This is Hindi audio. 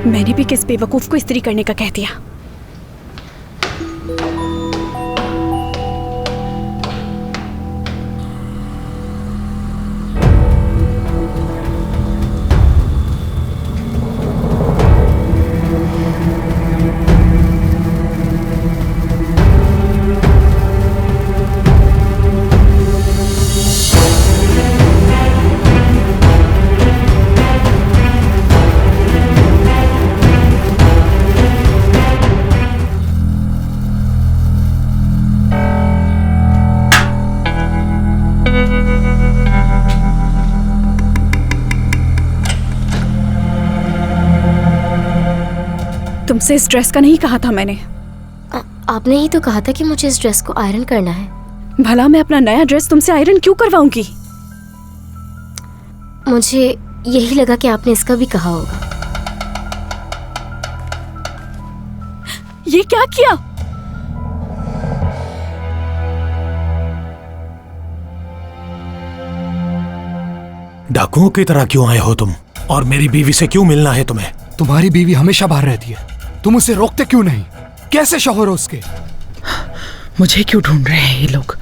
मैंने भी किस बेवकूफ को इस्त्री करने का कह दिया। तुमसे इस ड्रेस का नहीं कहा था मैंने। आपने ही तो कहा था कि मुझे इस ड्रेस को आयरन करना है। भला मैं अपना नया ड्रेस तुमसे आयरन क्यों करवाऊंगी? मुझे यही लगा कि आपने इसका भी कहा होगा। ये क्या किया? डाकुओं की तरह क्यों आए हो तुम? और मेरी बीवी से क्यों मिलना है तुम्हें? तुम्हारी बीवी हमेशा बाहर रहती है, तुम उसे रोकते क्यों नहीं? कैसे शौहर हो उसके? मुझे क्यों ढूंढ रहे हैं ये लोग?